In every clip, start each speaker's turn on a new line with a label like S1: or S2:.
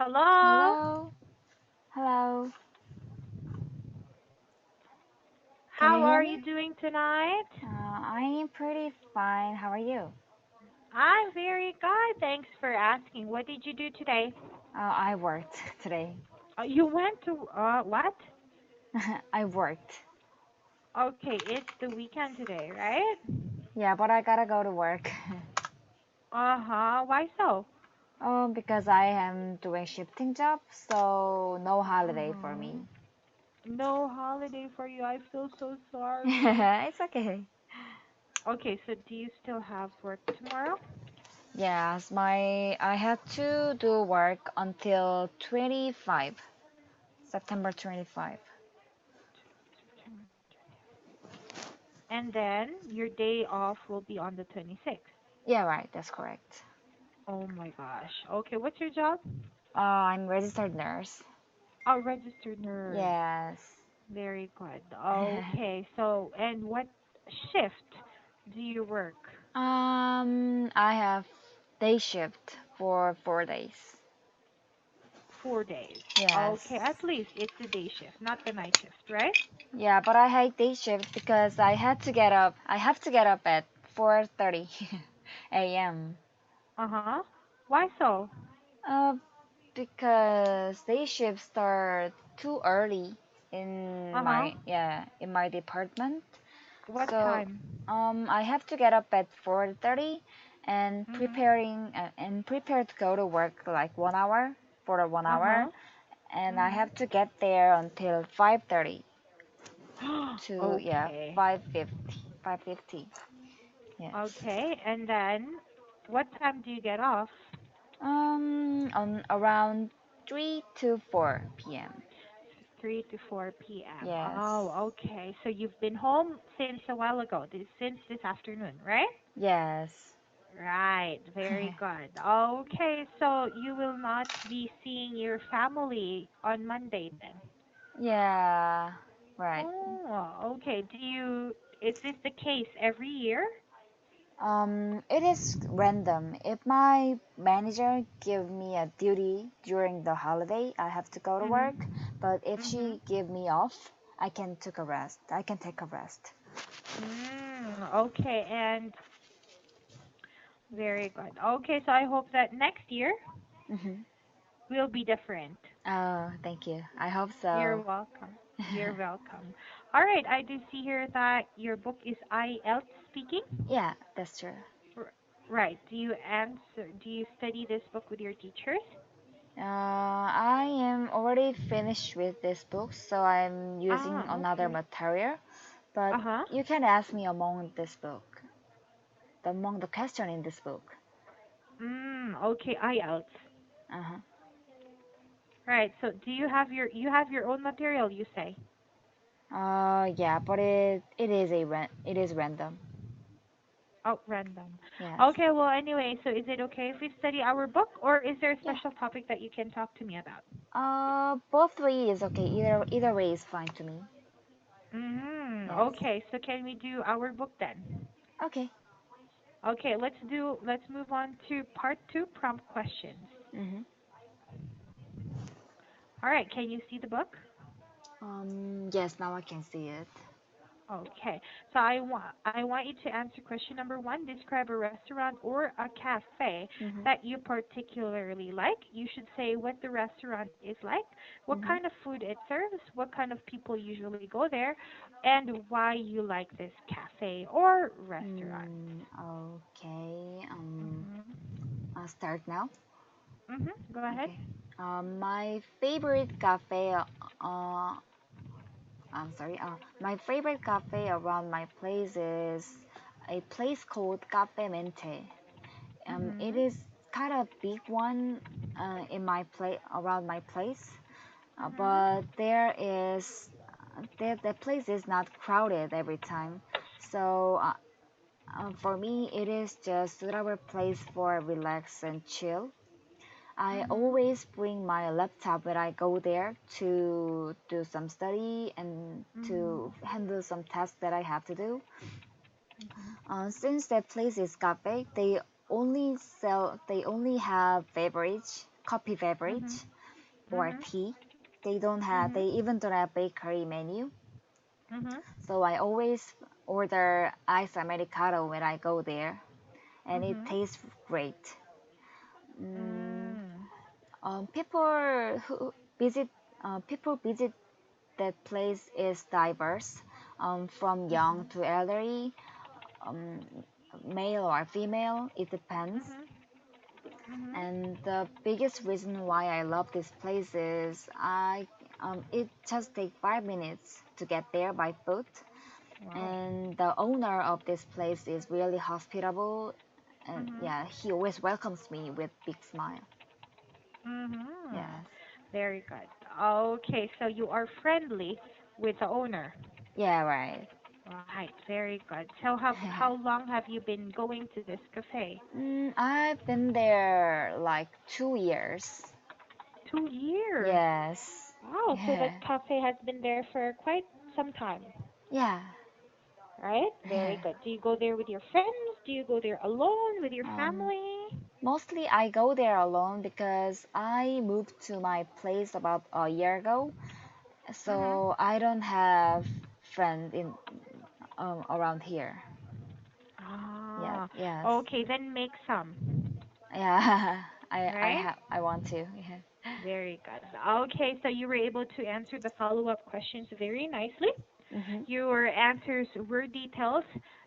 S1: Hello.
S2: Hello, hello. Can you
S1: How
S2: hear
S1: are
S2: me?
S1: you doing tonight?
S2: I am pretty fine. How are you?
S1: I'm very good. Thanks for asking. What did you do today?
S2: I worked today.
S1: You went to what?
S2: I worked.
S1: Okay, it's the weekend today, right?
S2: Yeah, but I gotta go to work.
S1: Uh-huh. Why so?
S2: Because I am doing shifting job, so no holiday for
S1: Uh-huh.
S2: me.
S1: No holiday for you. I feel so sorry.
S2: It's okay.
S1: Okay, so do you still have work tomorrow?
S2: Yes, I had to do work until 25, September 25.
S1: And then your day off will be on the 26th.
S2: Yeah, right, that's correct.
S1: Oh my gosh. Okay, what's your job?
S2: I'm registered nurse.
S1: Oh, registered nurse.
S2: Yes.
S1: Very good. Okay, so and what shift do you work?
S2: I have day shift for 4 days.
S1: 4 days. Okay,
S2: Yes.
S1: at least it's a day shift, not the night shift, right?
S2: Yeah, but I hate day shift because I had to get up. I have to get up at 4:30 a.m.
S1: Uh-huh. Why so?
S2: Uh, because day shift start too early in
S1: Uh-huh.
S2: my department.
S1: What
S2: So
S1: time?
S2: I have to get up at 4:30 and
S1: Mm-hmm.
S2: prepare to go to work like 1 hour for the 1 hour,
S1: Uh-huh.
S2: and I have to
S1: Mm-hmm.
S2: get there until 5:30 to
S1: Okay.
S2: 5:50. Yes.
S1: Okay, and then what time do you get off?
S2: On around 3 to 4 p.m.
S1: 3 to 4 p.m.
S2: Yes.
S1: Oh, okay. So you've been home since a while ago, since this afternoon, right?
S2: Yes.
S1: Right, very good. Okay, so you will not be seeing your family on Monday then.
S2: Yeah. Right.
S1: Oh, okay. Is this the case every year?
S2: It is random. If my manager give me a duty during the holiday, I have to go to work.
S1: Mm-hmm.
S2: But if
S1: Mm-hmm.
S2: she give me off, I can take a rest. I can take a rest.
S1: Okay, and very good. Okay, so I hope that next year
S2: Hmm.
S1: will be different.
S2: Oh, thank you. I hope
S1: You're
S2: so.
S1: welcome. You're welcome. All right, I do see here that your book is IELTS speaking.
S2: Yeah, that's true.
S1: R- Right. Do you study this book with your teachers?
S2: I am already finished with this book, so I'm using
S1: Ah,
S2: another
S1: okay.
S2: material. But
S1: Uh-huh.
S2: you can ask me among the question in this book.
S1: Okay, IELTS.
S2: Uh-huh.
S1: Right. So do you have your own material, you say?
S2: Yeah, but it is random.
S1: Oh, random.
S2: Yes.
S1: Okay, well anyway, so is it okay if we study our book or is there a
S2: Yeah.
S1: special topic that you can talk to me about?
S2: Both way is okay. Either way is fine to me. Yes.
S1: Okay, so can we do our book then?
S2: Okay.
S1: Okay, let's move on to part 2, prompt questions.
S2: Mm-hmm.
S1: All right, can you see the book?
S2: Yes, now I can see it.
S1: Okay. So I want you to answer question number 1. Describe a restaurant or a cafe
S2: Mm-hmm.
S1: that you particularly like. You should say what the restaurant is like, what
S2: Mm-hmm.
S1: kind of food it serves, what kind of people usually go there, and why you like this cafe or restaurant.
S2: Okay.
S1: Mhm.
S2: I'll start now.
S1: Go ahead.
S2: Okay. My favorite cafe. I'm sorry. My favorite cafe around my place is a place called Cafe Mente. It
S1: Mhm.
S2: is kind of big one in my place around my place, but
S1: Mhm.
S2: the place is not crowded every time. So for me, it is just suitable place for relax and chill. I
S1: Mhm.
S2: always bring my laptop when I go there to do some study and to
S1: Mhm.
S2: handle some tasks that I have to do.
S1: Mhm.
S2: Since that place is cafe, they only have beverage coffee beverage
S1: Mhm.
S2: or
S1: Mhm.
S2: tea. They don't have.
S1: Mhm.
S2: They even don't have bakery menu.
S1: Mhm.
S2: So I always order iced americano when I go there, and it
S1: Mhm.
S2: tastes great. Mm,
S1: Mm.
S2: people who visit people visit that place is diverse, from young
S1: Mhm.
S2: to elderly, um, male or female. It depends.
S1: Mhm. Mhm.
S2: And the biggest reason why I love this place is it just takes 5 minutes to get there by foot.
S1: Wow.
S2: And the owner of this place is really hospitable, and
S1: Mhm.
S2: yeah, he always welcomes me with big smile.
S1: Mhm.
S2: Yes.
S1: Very good. Okay, so you are friendly with the owner.
S2: Yeah, right.
S1: Right. Very good. So how long have you been going to this cafe?
S2: I've been there like 2 years.
S1: 2 years.
S2: Yes.
S1: Wow. So
S2: Yeah.
S1: that cafe has been there for quite some time,
S2: Yeah.
S1: right? Very good. Do you go there with your friends? Do you go there alone with your
S2: um,
S1: family?
S2: Mostly I go there alone because I moved to my place about a year ago,
S1: Mhm.
S2: so I don't have friend in around here. Yeah.
S1: Ah.
S2: Yes.
S1: Okay, then make some.
S2: Yeah.
S1: Right?
S2: I want to. Yeah.
S1: Very good. Okay, so you were able to answer the follow-up questions very nicely.
S2: Mhm.
S1: Your answers were detailed.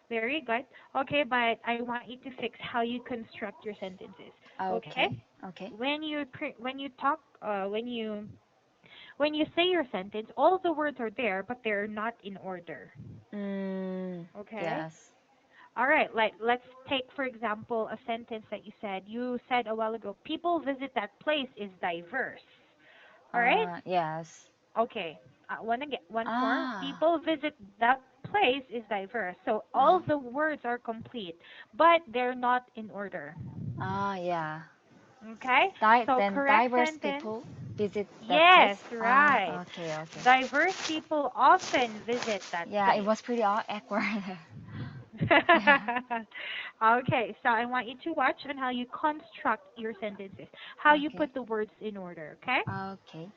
S1: Very good. Okay, but I want you to fix how you construct your sentences. Okay?
S2: Okay. Okay.
S1: When you talk when you say your sentence, all the words are there, but they're not in order.
S2: Mm,
S1: Okay?
S2: yes.
S1: All right, like let's take for example a sentence that you said. You said a while ago, people visit that place is diverse. All right?
S2: Yes.
S1: Okay. Once more.
S2: Ah.
S1: People visit that place is diverse. So all
S2: Uh-huh.
S1: the words are complete, but they're not in order.
S2: Yeah.
S1: Okay? So
S2: Then
S1: correct
S2: diverse
S1: sentence.
S2: people visit that
S1: Yes,
S2: place.
S1: right.
S2: Okay, okay.
S1: Diverse people often visit that
S2: Yeah, it
S1: place.
S2: was pretty awkward.
S1: Okay, so I want you to watch on how you construct your sentences, how you
S2: Okay.
S1: put the words in order, okay?
S2: Okay.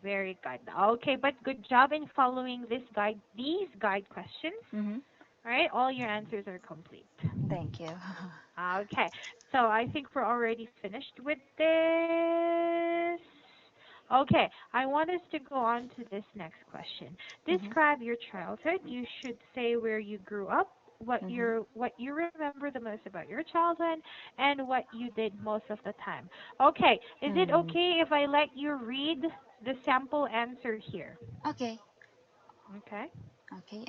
S1: Very good. Okay, but good job in following these guide questions.
S2: Mm-hmm.
S1: All right, all your answers are complete.
S2: Thank you.
S1: Okay, so I think we're already finished with this. Okay, I want us to go on to this next question.
S2: Mm-hmm.
S1: Describe your childhood. You should say where you grew up,
S2: Mm-hmm.
S1: what you remember the most about your childhood, and what you did most of the time. Okay, is it
S2: Hmm.
S1: okay if I let you read the sample answer here?
S2: Okay.
S1: Okay.
S2: Okay.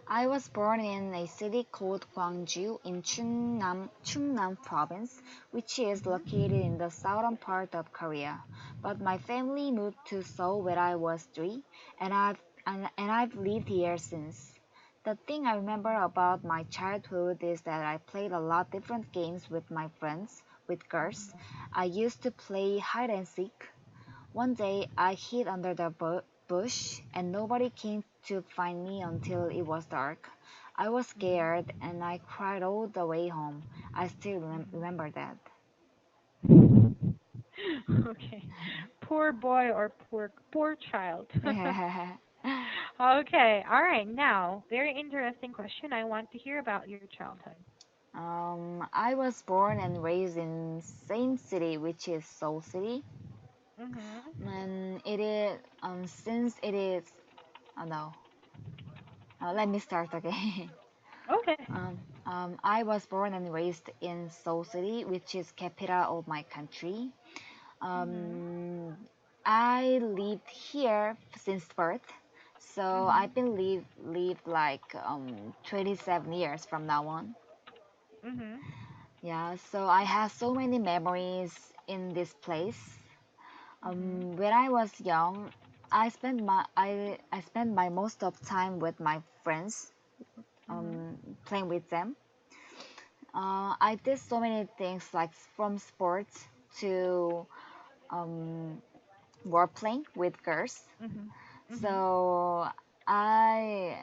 S2: I was born in a city called Gwangju in Chungnam Province, which is located
S1: Mhm.
S2: in the southern part of Korea. But my family moved to Seoul when I was 3, and I've lived here since. The thing I remember about my childhood is that I played a lot different games with my friends, with girls. I used to play hide and seek. One day I hid under the bush and nobody came to find me until it was dark. I was scared and I cried all the way home. I still remember that.
S1: Mhm. Okay. Poor boy or poor child. Okay. All right. Now, very interesting question. I want to hear about your childhood.
S2: I was born and raised in same city, which is Seoul City,
S1: Mhm.
S2: and it is since it is no. Let me start again.
S1: Okay.
S2: I was born and raised in Seoul City, which is capital of my country.
S1: Mhm.
S2: Um, I lived here since birth, so I've
S1: Mhm.
S2: been lived like 27 years from now on.
S1: Mhm.
S2: Yeah, so I have so many memories in this place.
S1: Mhm.
S2: When I was young, I spent my most of time with my friends,
S1: Mhm.
S2: playing with them. I did so many things like from sports to um, role playing with girls.
S1: Mhm. Mhm.
S2: So I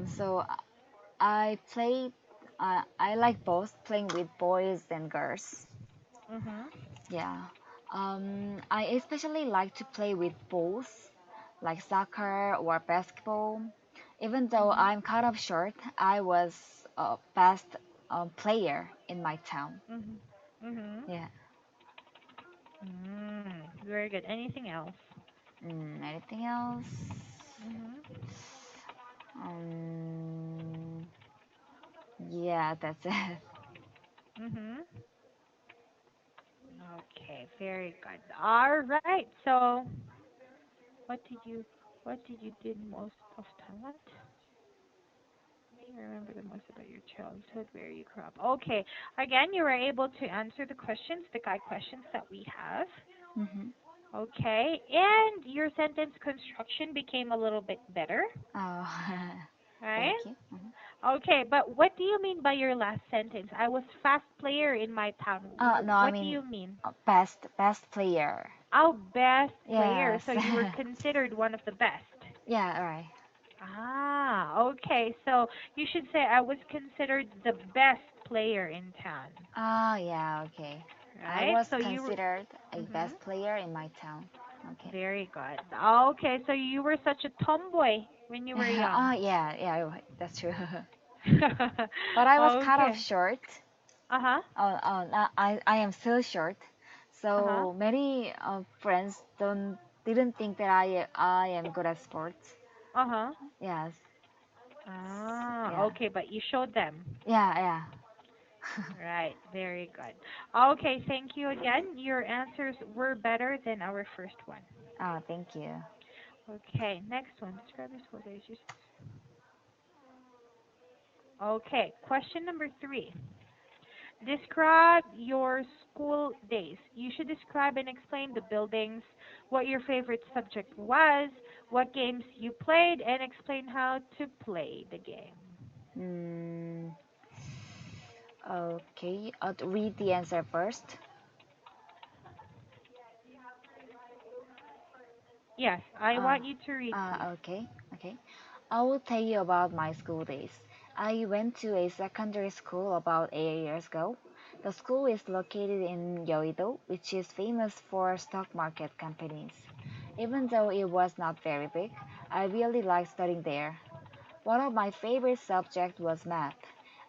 S2: so I played. I like both playing with boys and girls.
S1: Mhm.
S2: Yeah. I especially like to play with balls, like soccer or basketball. Even though
S1: Mhm.
S2: I'm kind of short, I was a best player in my town.
S1: Mhm. Mhm.
S2: Yeah.
S1: Very good. Anything else?
S2: Anything else?
S1: Mhm.
S2: Um, yeah, that's it.
S1: Mhm. Okay. Very good. All right. So, what did you what did you did most of time? What do you remember the most about your childhood? Where you grew up? Okay. Again, you were able to answer the questions, the guide questions that we have.
S2: Mm-hmm.
S1: Okay. And your sentence construction became a little bit better,
S2: Oh,
S1: right?
S2: thank you. Mhm.
S1: Okay, but what do you mean by your last sentence? I was fast player in my town.
S2: No, I
S1: What do
S2: mean
S1: you mean?
S2: best player.
S1: Oh, best player.
S2: Yes.
S1: So you were considered one of the best.
S2: Yeah, right.
S1: Ah, okay. So you should say I was considered the best player in town,
S2: Yeah, okay. I
S1: right?
S2: was
S1: So you were.
S2: considered a
S1: Mhm.
S2: best player in my town. Okay.
S1: Very good. Okay, so you were such a tomboy when you were young.
S2: Yeah, yeah, right. That's true. But I was kind of
S1: Okay.
S2: short.
S1: Uh-huh.
S2: I am still short.
S1: Uh-huh.
S2: So many friends don't didn't think that I am good at sports.
S1: Uh-huh.
S2: Yes.
S1: Ah,
S2: Yeah.
S1: okay, but you showed them.
S2: Yeah, yeah.
S1: Right, very good. Okay, thank you again. Your answers were better than our first one.
S2: Oh, thank you.
S1: Okay, next one. Describe your school days. Okay, question number 3. Describe your school days. You should describe and explain the buildings, what your favorite subject was, what games you played, and explain how to play the game.
S2: Mm, okay, I'll read the answer first.
S1: Yes, I
S2: Uh,
S1: want you to read, please.
S2: okay, okay. I will tell you about my school days. I went to a secondary school about 8 years ago. The school is located in Yeouido, which is famous for stock market companies. Even though it was not very big, I really liked studying there. One of my favorite subjects was math.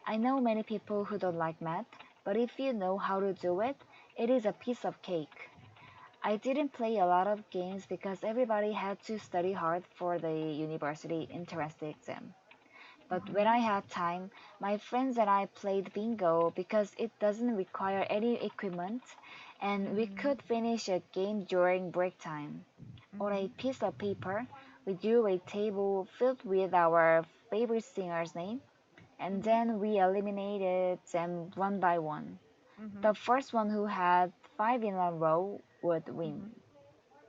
S2: I know many people who don't like math, but if you know how to do it, it is a piece of cake. I didn't play a lot of games because everybody had to study hard for the university entrance exam. But when I
S1: Mhm.
S2: had time, my friends and I played bingo because it doesn't require any equipment and we
S1: Mhm.
S2: could finish a game during break time. On a
S1: Mhm.
S2: piece of paper, we drew a table filled with our favorite singer's name and
S1: Mhm.
S2: then we eliminated them one by one.
S1: Mhm.
S2: The first one who had five in a row would
S1: Mhm.
S2: win.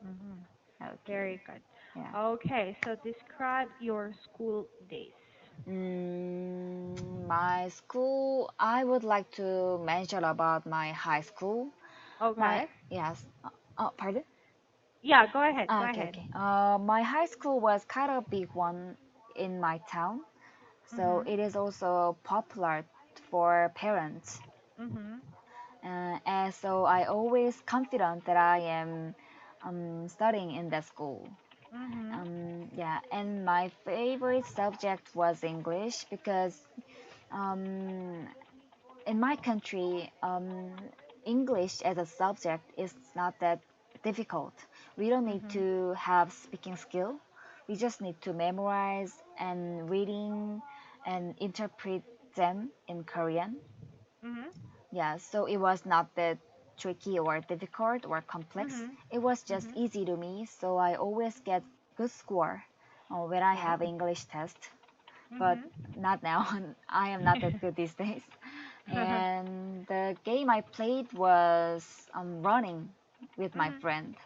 S1: Mhm.
S2: Okay.
S1: Very good.
S2: Yeah.
S1: Okay, so describe your school days.
S2: My school, I would like to mention about my high school. My,
S1: Okay.
S2: yes. Pardon?
S1: Yeah, go ahead. Go
S2: Okay,
S1: ahead.
S2: okay. My high school was kind of big one in my town, so
S1: Mhm.
S2: it is also popular for parents.
S1: Mhm.
S2: And so I always confident that I am studying in that school.
S1: Mhm.
S2: Yeah, and my favorite subject was English because um, in my country, English as a subject is not that difficult. We don't need
S1: Mhm.
S2: to have speaking skill. We just need to memorize and reading and interpret them in Korean.
S1: Mhm.
S2: Yeah, so it was not that tricky or difficult or complex.
S1: Mhm.
S2: It was just
S1: Mhm.
S2: easy to me, so I always get good score when I
S1: Oh.
S2: have English test. But
S1: Mhm.
S2: not now. I am not that good these days. And the game I played was running with my
S1: Mhm.
S2: friend.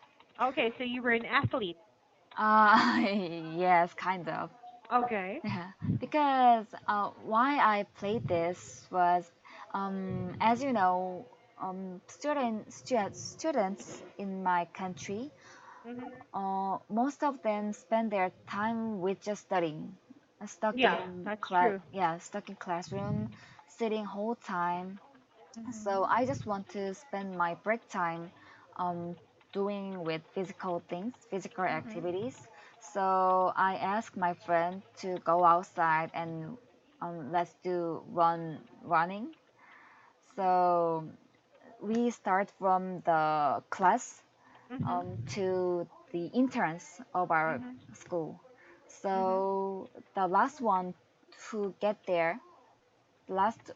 S1: Okay, so you were an athlete.
S2: Yes, kind of.
S1: Okay.
S2: Yeah, because why I played this was, as you know, students in my country,
S1: Mhm.
S2: most of them spend their time with just studying,
S1: Yeah, that's true.
S2: stuck in classroom, sitting whole time. So
S1: Mhm.
S2: I just want to spend my break time um, doing with physical things, physical
S1: Mhm.
S2: activities. So I asked my friend to go outside and let's do running. So we start from the class
S1: Mhm.
S2: to the entrance of our
S1: Mhm.
S2: school.
S1: Mhm.
S2: So the last one who get there, the last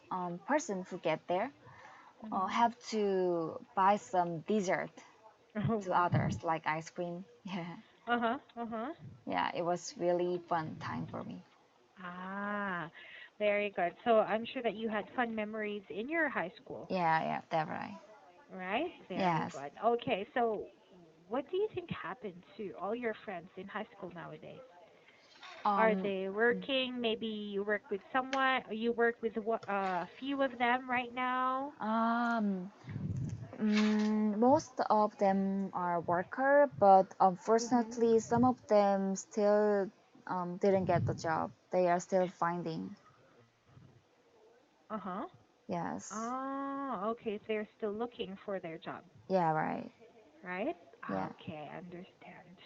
S2: person who get there,
S1: Mhm.
S2: have to buy some dessert
S1: Oh
S2: to
S1: wow.
S2: others, like ice cream. Yeah,
S1: Uh-huh. Uh-huh.
S2: yeah, it was really fun time for me.
S1: Ah, very good. So I'm sure that you had fun memories in your high school,
S2: Yeah, yeah, definitely.
S1: right? Very
S2: Yes.
S1: good. Okay, so what do you think happened to all your friends in high school nowadays? Are
S2: Um.
S1: they working? Maybe you work with someone, or you work with a few of them right now?
S2: Um. Most of them are worker, but unfortunately,
S1: Mhm.
S2: some of them still didn't get the job. They are still finding.
S1: Uh-huh.
S2: Yes.
S1: Oh, okay. So they're still looking for their job,
S2: Yeah. Right.
S1: right?
S2: Yeah.
S1: Okay, understand.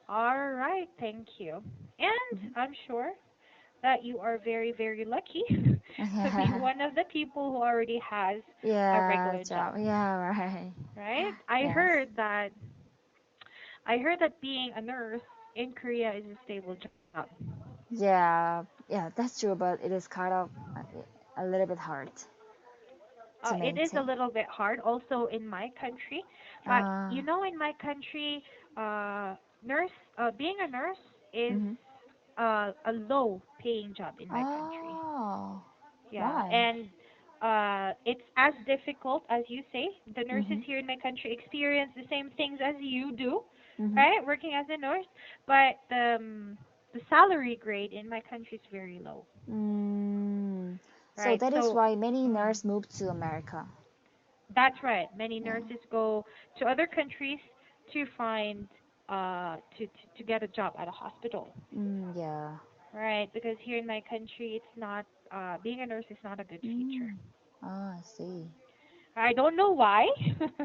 S1: All right, thank you. And
S2: Mhm.
S1: I'm sure that you are very, very lucky to be
S2: Yeah.
S1: one of the people who already has a
S2: Yeah.
S1: regular job,
S2: Job. Yeah. Right.
S1: right?
S2: Yes.
S1: I heard that being a nurse in Korea is a stable job.
S2: Yeah. Yeah. That's true, but it is kind of a little bit hard to
S1: It is a
S2: maintain.
S1: little bit hard also in my country, but
S2: Uh.
S1: in my country, nurse being a nurse is
S2: Mm-hmm.
S1: a low paying job in my country.
S2: Oh.
S1: Yeah,
S2: Why?
S1: and it's as difficult as you say. The nurses
S2: Mm-hmm.
S1: here in my country experience the same things as you do,
S2: Mm-hmm.
S1: right? Working as a nurse, but the salary grade in my country is very low,
S2: Mm. So
S1: right?
S2: that is
S1: So
S2: why many
S1: mm,
S2: nurses moved to America.
S1: that's right. Many
S2: Yeah.
S1: nurses go to other countries to find to get a job at a hospital,
S2: Yeah.
S1: right? Because here in my country, it's not being a nurse is not a good future.
S2: Mm. Ah, I see.
S1: I don't know why.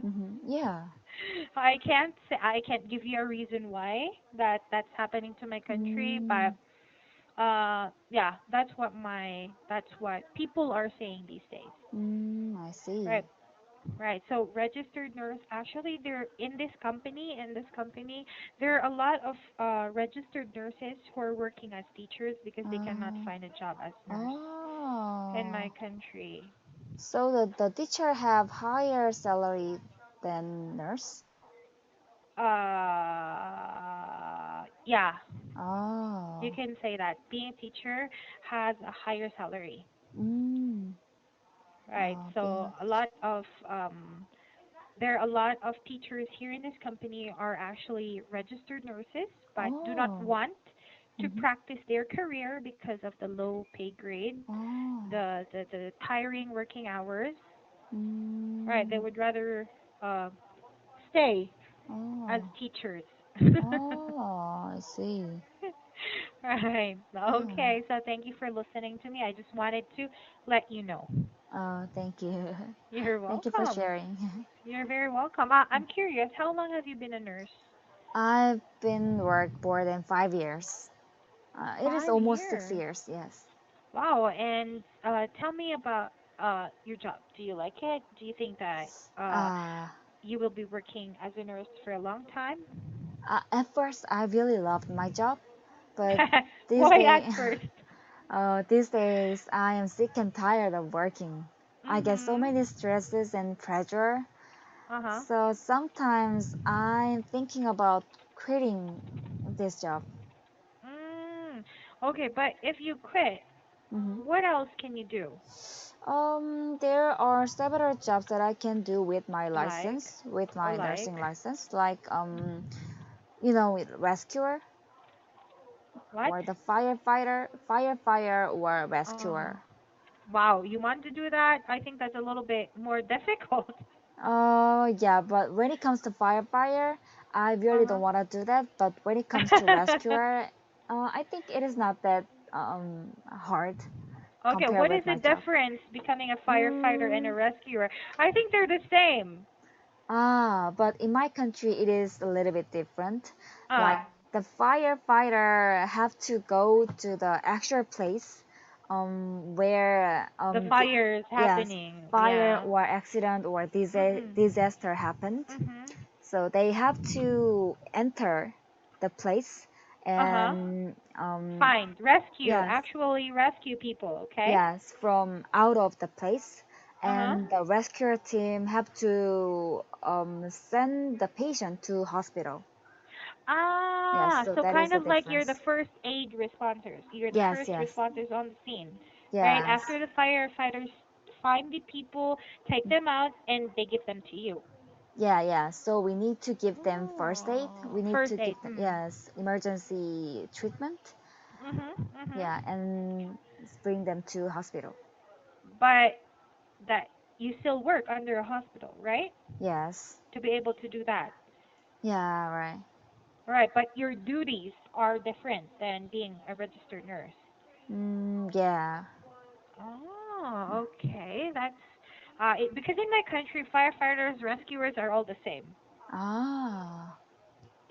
S2: Mm-hmm. Yeah.
S1: I can't give you a reason why that's happening to my country, but
S2: Mm.
S1: yeah, that's what people are saying these days.
S2: I see.
S1: Right. Right. So registered nurse actually they're in this company there are a lot of registered nurses who are working as teachers because they cannot
S2: Uh,
S1: find a job as nurse in my
S2: oh.
S1: country.
S2: So the teacher have higher salary than nurse?
S1: Yeah, you
S2: Oh.
S1: can say that being a teacher has a higher salary,
S2: Mm.
S1: right? So
S2: Being a
S1: a
S2: teacher.
S1: lot of there are a lot of teachers here in this company are actually registered nurses, but do not
S2: Oh.
S1: want to
S2: Mm-hmm.
S1: practice their career because of the low pay grade,
S2: Oh.
S1: the tiring working hours, right? They
S2: Mm.
S1: would rather uh, stay as
S2: Oh.
S1: teachers.
S2: Oh, I see.
S1: Right.
S2: Yeah.
S1: Okay. So thank you for listening to me. I just wanted to let you know.
S2: Thank you.
S1: You're
S2: Thank you for
S1: welcome.
S2: sharing.
S1: You're very welcome. I'm curious, how long have you been a nurse?
S2: I've been work more than 5 years. It is
S1: Five
S2: almost six
S1: years.
S2: years. Yes.
S1: Wow. And tell me about your job. Do you like it? Do you think that uh,
S2: Uh,
S1: you will be working as a nurse for a long time?
S2: at first, I really loved my job, but these
S1: Why at
S2: days,
S1: first?
S2: these days, I am sick and tired of working. I get so many
S1: Mhm.
S2: stresses and pressure.
S1: Uh huh.
S2: So sometimes I'm thinking about quitting this job.
S1: Mm. Okay, but if you quit,
S2: hmm
S1: what else can you do?
S2: There are several jobs that I can do
S1: Like,
S2: with
S1: oh,
S2: my nursing
S1: like
S2: license, like with rescuer
S1: what?
S2: or the firefighter or
S1: Uh,
S2: rescuer.
S1: wow, you want to do that? I think that's a little bit more difficult.
S2: Yeah, but when it comes to firefighter, I really don't
S1: Uh-huh.
S2: want to do that. But when it comes to rescuer, I think it is not that hard
S1: Okay,
S2: compared
S1: what is
S2: with
S1: the
S2: my job.
S1: difference becoming a firefighter and a
S2: Mm,
S1: rescuer? I think they're the same.
S2: But in my country, it is a little bit different. Like
S1: Ah,
S2: the firefighter have to go to the actual place, where
S1: the fire is
S2: yes,
S1: happening.
S2: fire
S1: Yeah.
S2: or accident or
S1: Mhm.
S2: disaster happened.
S1: Mhm.
S2: So they have to enter the place
S1: Uh huh.
S2: and
S1: Find, rescue,
S2: yes,
S1: actually rescue people. Okay.
S2: yes, from out of the place,
S1: Uh huh.
S2: and the rescue team have to send the patient to hospital. Yes,
S1: Ah,
S2: so
S1: so
S2: that is
S1: kind
S2: the
S1: of like you're
S2: difference.
S1: the first aid responders. You're the
S2: Yes,
S1: first
S2: yes,
S1: responders on the scene, right?
S2: yes,
S1: After the firefighters find the people, take them out, and they give them to you.
S2: yeah, yeah. So we need to give them first aid.
S1: Oh,
S2: We need
S1: first
S2: to
S1: aid.
S2: give them,
S1: Hmm.
S2: yes, emergency treatment.
S1: Mhm.
S2: Yeah,
S1: Mhm.
S2: and bring them to hospital.
S1: But that you still work under a hospital, right?
S2: Yes.
S1: To be able to do that.
S2: Yeah, right.
S1: Right, but your duties are different than being a registered nurse.
S2: Yeah.
S1: Oh, okay. That's because in my country, firefighters, rescuers are all the same.
S2: Ah,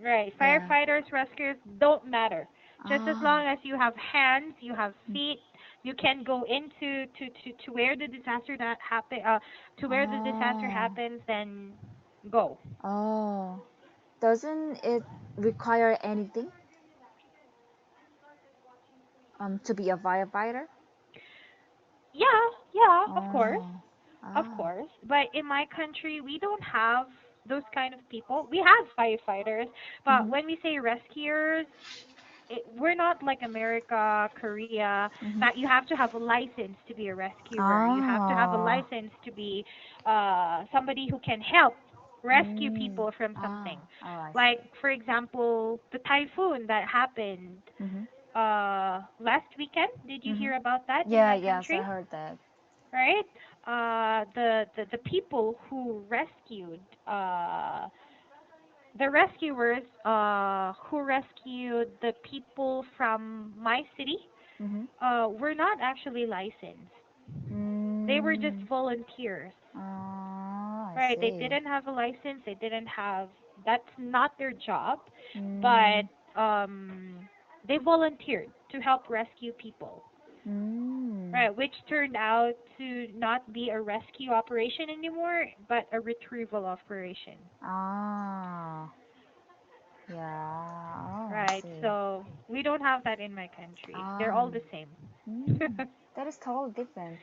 S1: Right.
S2: yeah.
S1: Firefighters, rescuers don't matter. Just as
S2: Ah.
S1: long as you have hands, you have feet, you can go into to where the disaster that happen to where the disaster
S2: Oh.
S1: happens, then go.
S2: Oh. Doesn't it require anything to be a firefighter?
S1: Yeah, yeah, of course.
S2: Oh.
S1: Of
S2: Ah.
S1: course. But in my country, we don't have those kind of people. We have firefighters, but
S2: Mhm.
S1: when we say rescuers, we're not like America, Korea,
S2: Mhm.
S1: that you have to have a license to be a rescuer. You have to have a
S2: Ah.
S1: license to be somebody who can help rescue
S2: Mm.
S1: people from
S2: Ah.
S1: something.
S2: Oh, I
S1: Like,
S2: see.
S1: for example, the typhoon that happened
S2: Mhm.
S1: last weekend. Did you
S2: Mhm.
S1: hear about that in
S2: Yeah.
S1: my
S2: Yes,
S1: country?
S2: I heard that.
S1: Right? The people who rescued uh the rescuers who rescued the people from my city
S2: Mhm.
S1: were not actually licensed. They were just
S2: Mm.
S1: volunteers.
S2: Ah, I
S1: Right? They
S2: see.
S1: didn't have a license. They didn't have, that's not their job, but
S2: Mm.
S1: they volunteered to help rescue people.
S2: Mm.
S1: Right, which turned out to not be a rescue operation anymore, but a retrieval operation.
S2: Ah. Yeah. Oh, I
S1: Right,
S2: see.
S1: so we don't have that in my country. They're all
S2: Um.
S1: the same.
S2: That is totally different.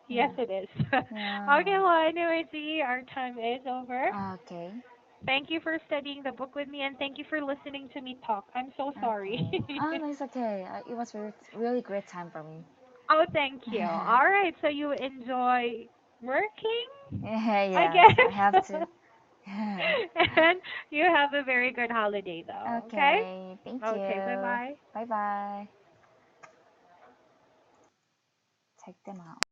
S1: Yes,
S2: Yeah.
S1: it is.
S2: Yeah.
S1: Okay, well, anyway, see, our time is over.
S2: Okay.
S1: Thank you for studying the book with me, and thank you for listening to me talk. I'm so sorry.
S2: Okay. Oh, no, it's okay. It was really great time for me.
S1: Oh, thank you. All right, so you enjoy working,
S2: Yeah,
S1: I
S2: yes, I have
S1: guess.
S2: to.
S1: And you have a very good holiday, though, okay?
S2: Okay, thank
S1: Okay, bye
S2: you.
S1: bye.
S2: Bye bye. Take them out.